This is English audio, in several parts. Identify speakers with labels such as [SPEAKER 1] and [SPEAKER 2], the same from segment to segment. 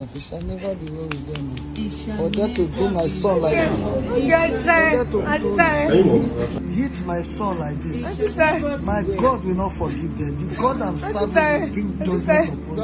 [SPEAKER 1] It shall never be well with them. For them to do my son like this.
[SPEAKER 2] Yes, sir.
[SPEAKER 1] Hit my son like this. My God will not forgive them. The God I'm serving will bring judgment upon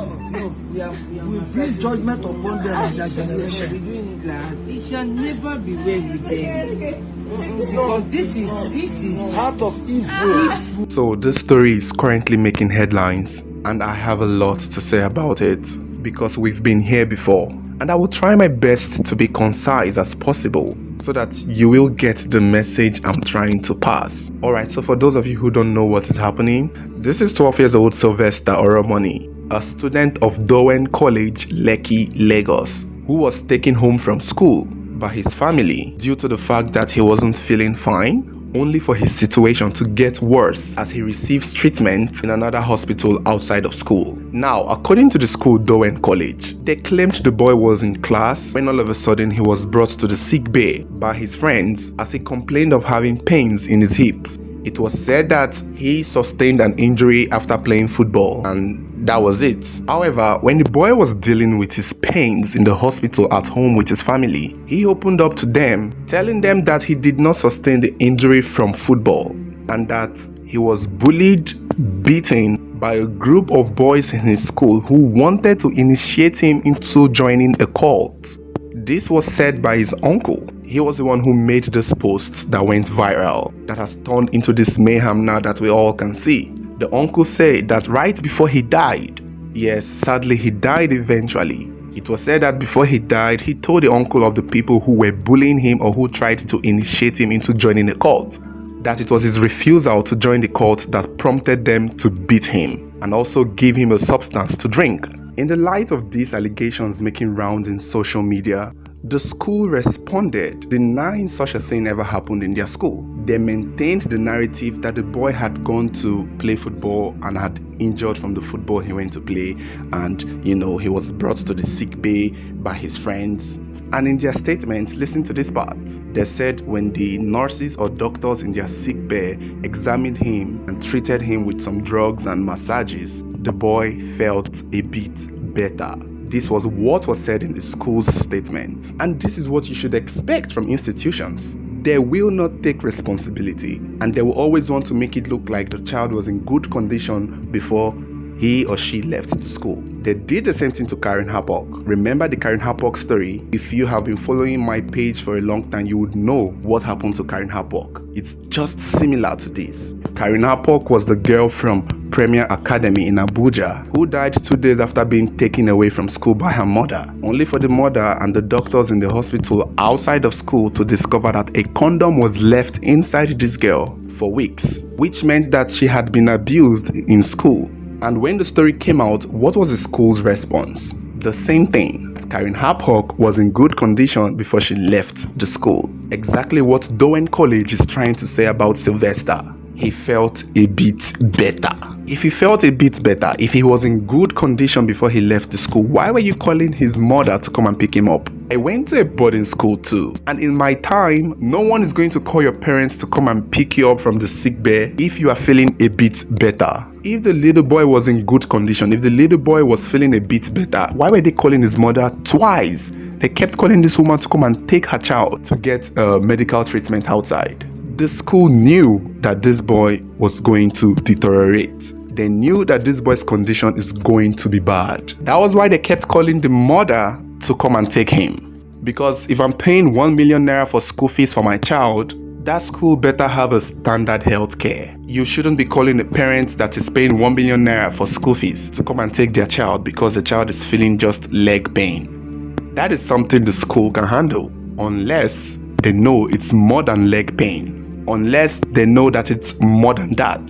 [SPEAKER 1] them. Will bring judgment upon them in their generation.
[SPEAKER 2] It shall never be well with them. Because this is
[SPEAKER 1] Heart of evil.
[SPEAKER 3] So this story is currently making headlines, and I have a lot to say about it because we've been here before, and I will try my best to be concise as possible so that you will get the message I'm trying to pass. Alright, so for those of you who don't know what is happening, this is 12 years old Sylvester Oromoni, a student of Dowen College, Lekki, Lagos, who was taken home from school by his family due to the fact that he wasn't feeling fine, only for his situation to get worse as he receives treatment in another hospital outside of school. Now, according to the school Dowen College, they claimed the boy was in class when all of a sudden he was brought to the sick bay by his friends as he complained of having pains in his hips. It was said that he sustained an injury after playing football, and that was it. However, when the boy was dealing with his pains in the hospital at home with his family, he opened up to them, telling them that he did not sustain the injury from football and that he was bullied, beaten by a group of boys in his school who wanted to initiate him into joining a cult. This was said by his uncle. He was the one who made this post that went viral, that has turned into this mayhem now that we all can see. The uncle said that right before he died, yes, sadly he died eventually. It was said that before he died, he told the uncle of the people who were bullying him or who tried to initiate him into joining a cult, that it was his refusal to join the cult that prompted them to beat him and also give him a substance to drink. In the light of these allegations making rounds in social media, the school responded, denying such a thing ever happened in their school. They maintained the narrative that the boy had gone to play football and had injured from the football he went to play, and he was brought to the sick bay by his friends. And in their statement, listen to this part. They said when the nurses or doctors in their sick bay examined him and treated him with some drugs and massages, the boy felt a bit better. This was what was said in the school's statement. And this is what you should expect from institutions. They will not take responsibility, and they will always want to make it look like the child was in good condition before he or she left the school. They did the same thing to Karen Hapok. Remember the Karen Hapok story? If you have been following my page for a long time, you would know what happened to Karen Hapok. It's just similar to this. Karen Hapok was the girl from Premier Academy in Abuja who died 2 days after being taken away from school by her mother, only for the mother and the doctors in the hospital outside of school to discover that a condom was left inside this girl for weeks, which meant that she had been abused in school. And when the story came out, what was the school's response? The same thing. Karen Hapok was in good condition before she left the school. Exactly what Dowen College is trying to say about Sylvester. He felt a bit better. If he felt a bit better, if he was in good condition before he left the school, why were you calling his mother to come and pick him up? I went to a boarding school too, and in my time, no one is going to call your parents to come and pick you up from the sick bay if you are feeling a bit better. If the little boy was in good condition, if the little boy was feeling a bit better, why were they calling his mother twice? They kept calling this woman to come and take her child to get medical treatment outside. The school knew that this boy was going to deteriorate. They knew that this boy's condition is going to be bad. That was why they kept calling the mother to come and take him. Because if I'm paying 1 million naira for school fees for my child, that school better have a standard health care. You shouldn't be calling a parent that is paying 1 million naira for school fees to come and take their child because the child is feeling just leg pain. That is something the school can handle, unless they know it's more than leg pain. Unless they know that it's more than that,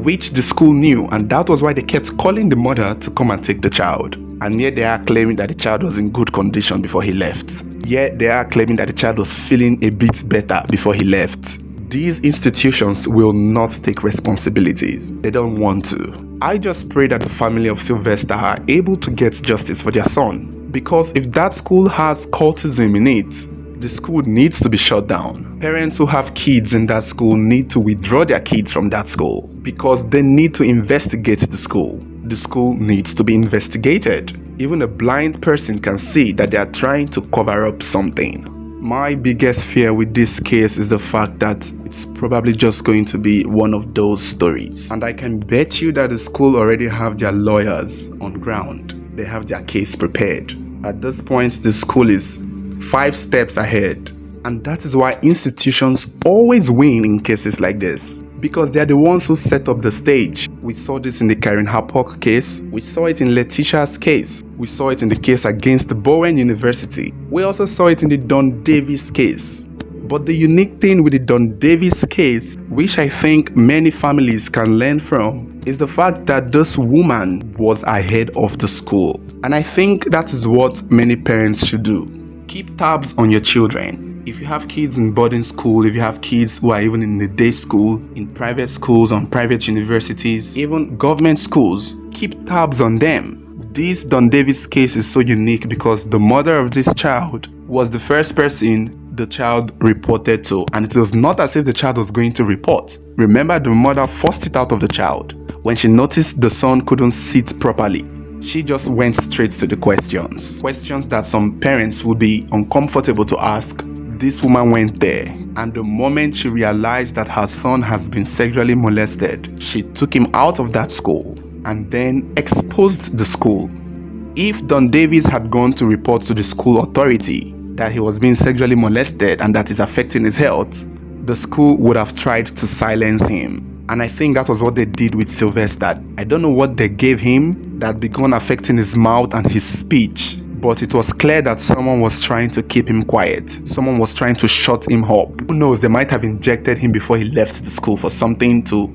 [SPEAKER 3] which the school knew, and that was why they kept calling the mother to come and take the child. And yet they are claiming that the child was in good condition before he left. Yet they are claiming that the child was feeling a bit better before he left. These institutions will not take responsibilities. They don't want to. I just pray that the family of Sylvester are able to get justice for their son. Because if that school has cultism in it, the school needs to be shut down. Parents who have kids in that school need to withdraw their kids from that school because they need to investigate the school. the school needs to be investigated. Even a blind person can see that they are trying to cover up something. My biggest fear with this case is the fact that it's probably just going to be one of those stories. And I can bet you that the school already have their lawyers on ground. They have their case prepared. At this point, the school is 5 steps ahead. And that is why institutions always win in cases like this, because they are the ones who set up the stage. We saw this in the Karen Hapok case, we saw it in Letitia's case, we saw it in the case against Bowen University, we also saw it in the Don Davis case. But the unique thing with the Don Davis case, which I think many families can learn from, is the fact that this woman was ahead of the school. And I think that is what many parents should do. Keep tabs on your children. If you have kids in boarding school, if you have kids who are even in the day school, in private schools, on private universities, even government schools, keep tabs on them. This Don Davis case is so unique because the mother of this child was the first person the child reported to, and it was not as if the child was going to report. Remember, the mother forced it out of the child. When she noticed the son couldn't sit properly, she just went straight to the questions that some parents would be uncomfortable to ask. This woman went there, and the moment she realized that her son has been sexually molested, she took him out of that school and then exposed the school. If Don Davis had gone to report to the school authority that he was being sexually molested and that is affecting his health, the school would have tried to silence him. And I think that was what they did with Sylvester. I don't know what they gave him that began affecting his mouth and his speech, but it was clear that someone was trying to keep him quiet. Someone was trying to shut him up. Who knows, they might have injected him before he left the school for something to,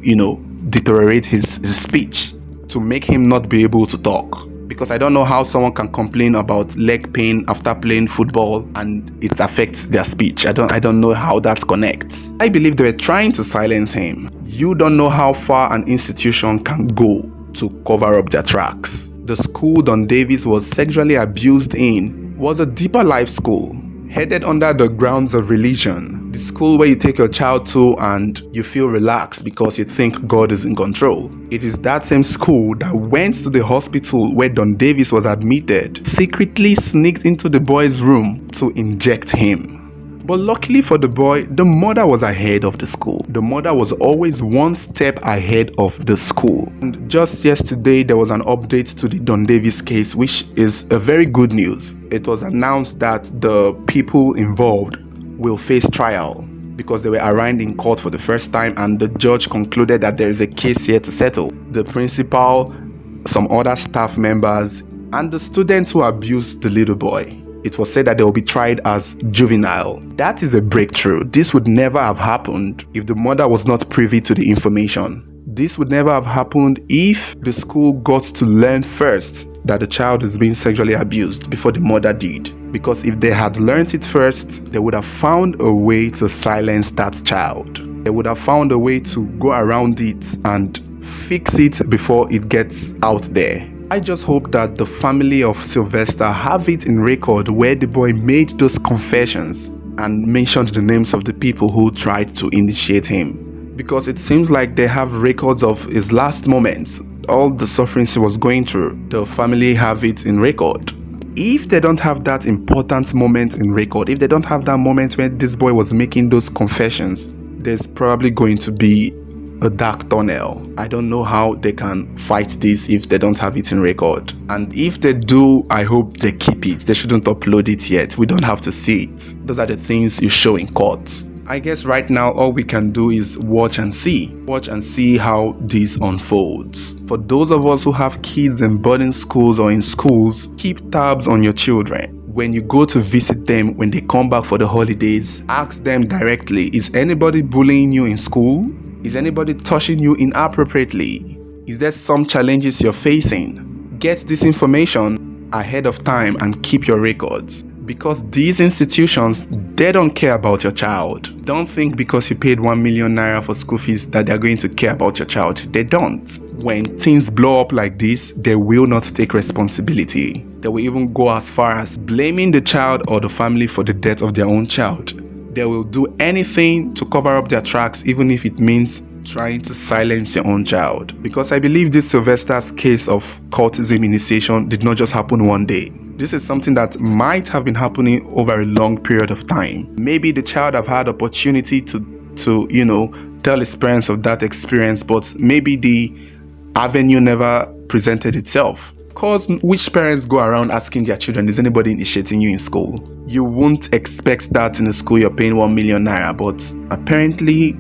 [SPEAKER 3] deteriorate his speech, to make him not be able to talk. Because I don't know how someone can complain about leg pain after playing football and it affects their speech. I don't know how that connects. I believe they were trying to silence him. You don't know how far an institution can go to cover up their tracks. The school Don Davis was sexually abused in was a deeper life school, headed under the grounds of religion. The school where you take your child to and you feel relaxed because you think God is in control. It is that same school that went to the hospital where Don Davis was admitted, secretly sneaked into the boy's room to inject him. But luckily for the boy, the mother was ahead of the school. The mother was always one step ahead of the school. And just yesterday, there was an update to the Don Davis case, which is a very good news. It was announced that the people involved will face trial because they were arraigned in court for the first time, and the judge concluded that there is a case here to settle. The principal, some other staff members, and the students who abused the little boy. It was said that they will be tried as juvenile. That is a breakthrough. This would never have happened if the mother was not privy to the information. This would never have happened if the school got to learn first that the child is being sexually abused before the mother did. Because if they had learned it first, they would have found a way to silence that child. They would have found a way to go around it and fix it before it gets out there. I just hope that the family of Sylvester have it in record where the boy made those confessions and mentioned the names of the people who tried to initiate him. Because it seems like they have records of his last moments, all the sufferings he was going through. The family have it in record. If they don't have that important moment in record, if they don't have that moment when this boy was making those confessions, there's probably going to be a dark tunnel. I don't know how they can fight this if they don't have it in record. And if they do, I hope they keep it. They shouldn't upload it yet. We don't have to see it. Those are the things you show in court. I guess right now all we can do is watch and see. Watch and see how this unfolds. For those of us who have kids in boarding schools or in schools, keep tabs on your children. When you go to visit them, when they come back for the holidays, ask them directly, is anybody bullying you in school? Is anybody touching you inappropriately? Is there some challenges you're facing? Get this information ahead of time and keep your records. Because these institutions, they don't care about your child. Don't think because you paid 1 million naira for school fees that they're going to care about your child. They don't. When things blow up like this, they will not take responsibility. They will even go as far as blaming the child or the family for the death of their own child. They will do anything to cover up their tracks, even if it means trying to silence your own child. Because I believe this Sylvester's case of cultism initiation did not just happen one day. This is something that might have been happening over a long period of time. Maybe the child have had opportunity to tell his parents of that experience, but maybe the avenue never presented itself. Because which parents go around asking their children, is anybody initiating you in school? You won't expect that in a school you're paying 1 million naira, but apparently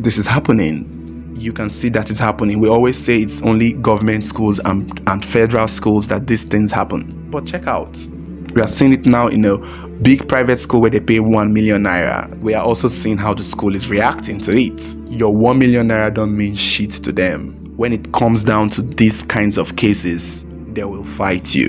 [SPEAKER 3] this is happening. You can see that it's happening. We always say it's only government schools and federal schools that these things happen. But check out, we are seeing it now in a big private school where they pay 1 million naira. We are also seeing how the school is reacting to it. Your 1 million naira don't mean shit to them. When it comes down to these kinds of cases, they will fight you.